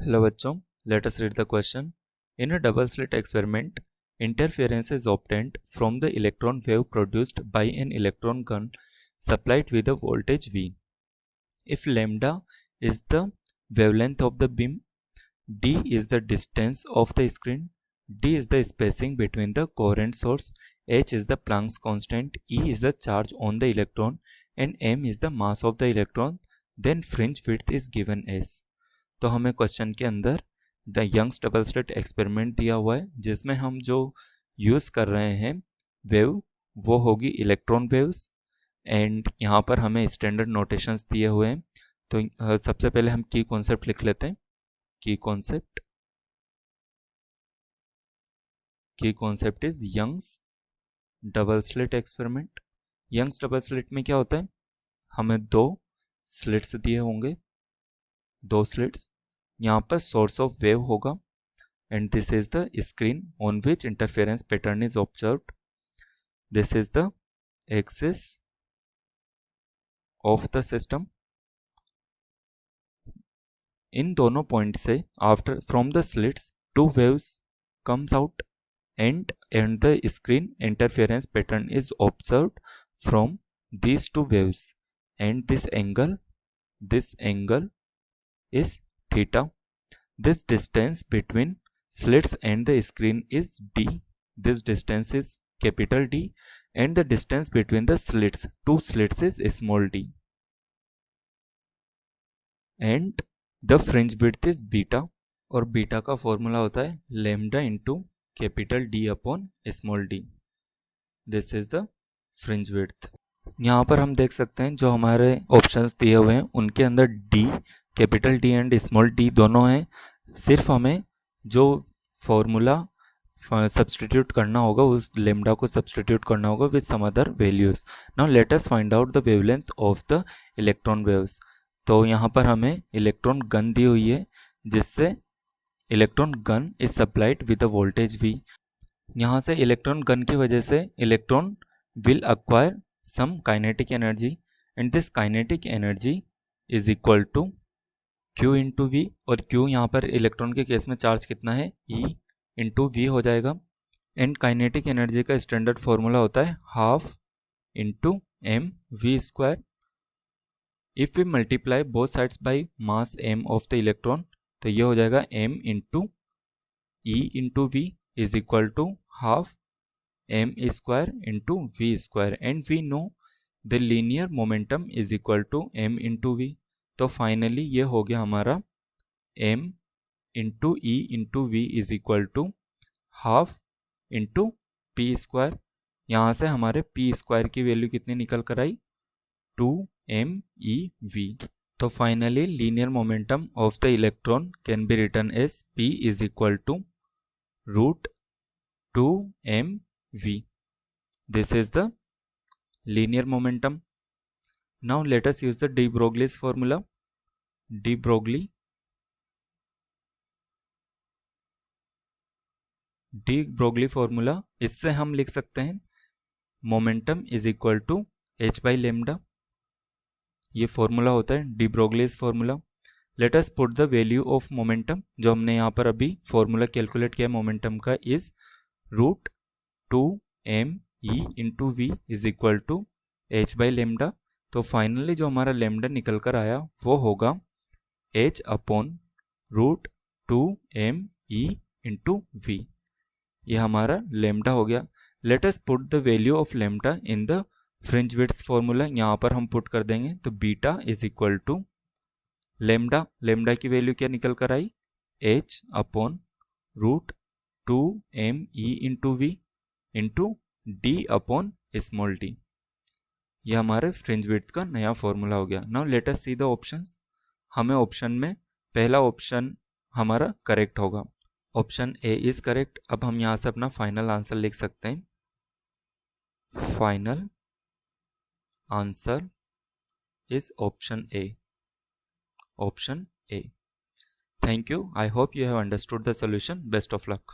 Hello बच्चों, let us read the question. In a double slit experiment, interference is obtained from the electron wave produced by an electron gun supplied with a voltage V. If lambda is the wavelength of the beam, d is the distance of the screen, d is the spacing between the coherent source, h is the Planck's constant, E is the charge on the electron, and m is the mass of the electron, then fringe width is given as. तो हमें question के अंदर the Young's double slit experiment दिया हुआ है जिसमें हम जो यूज़ कर रहे हैं वेव वो होगी इलेक्ट्रॉन वेव्स। एंड यहाँ पर हमें स्टैंडर्ड नोटेशंस दिए हुए हैं। तो सबसे पहले हम की कॉन्सेप्ट लिख लेते हैं। Key concept is Young's double slit experiment. Young's double slit में क्या होता है, हमें दो स्लिट्स दिए होंगे, दो स्लिट्स, यहाँ पर सोर्स ऑफ वेव होगा and this is the screen on which interference pattern is observed. This is the axis of the system. इन दोनों पॉइंट से after from the slits two waves comes out and the screen interference pattern is observed from these two waves and this angle is theta. This distance between slits and the screen is d. This distance is capital D and the distance between the slits, two slits, is small d. And the fringe width is beta, और beta का formula होता है lambda into capital D upon small d. This is the fringe width. यहाँ पर हम देख सकते हैं जो हमारे ऑप्शंस दिए हुए हैं उनके अंदर D, capital D and small d दोनों हैं। सिर्फ हमें जो फॉर्मूला सब्सटीट्यूट करना होगा उस लेमडा को सब्सटीट्यूट करना होगा with some other values. Now let us find out the wavelength of the electron waves. तो यहाँ पर हमें इलेक्ट्रॉन गन दी हुई है जिससे electron gun is supplied with a voltage V। यहाँ से इलेक्ट्रॉन गन की वजह से electron will acquire some kinetic energy and this kinetic energy is equal to Q into V, और Q यहाँ पर इलेक्ट्रॉन के केस में चार्ज कितना है E इंटू वी हो जाएगा। एंड काइनेटिक एनर्जी का स्टैंडर्ड फॉर्मूला होता है half into M V square. If we multiply both sides by mass m of the electron तो ये हो जाएगा m into E into V is equal to half m square into V square. And we know the linear momentum is equal to m into V. तो finally ये हो गया हमारा m into E into V is equal to half into P square. यहाँ से हमारे P square की value कितनी निकल कर आई, 2mEV। तो finally linear momentum of the electron can be written as P is equal to √2mV. This is the linear momentum. Now let us use the de Broglie's formula. de Broglie formula, इससे हम लिख सकते हैं momentum is equal to h by lambda. ये formula होता है de Broglie's formula. Let us put the value of momentum जो हमने यहाँ पर अभी फॉर्मूला कैलकुलेट किया मोमेंटम का is √2mE into V is equal to h by lambda. तो फाइनली जो हमारा लेमडा निकल कर आया वो होगा h upon √2mE into we. ये हमारा लेमडा हो गया। Let us put the value of lambda in the fringe width formula. यहाँ पर हम पुट कर देंगे तो beta is equal to lambda की वैल्यू क्या निकल कर आई, h upon √2mE into V into d upon small d। यह हमारे फ्रिंज विड्थ का नया फॉर्मूला हो गया। Now let us see the options. हमें ऑप्शन में पहला ऑप्शन हमारा करेक्ट होगा, ऑप्शन ए इज करेक्ट। अब हम यहाँ से अपना फाइनल आंसर लिख सकते हैं। Final answer is option A. Option A. Thank you. I hope you have understood the solution. Best of luck.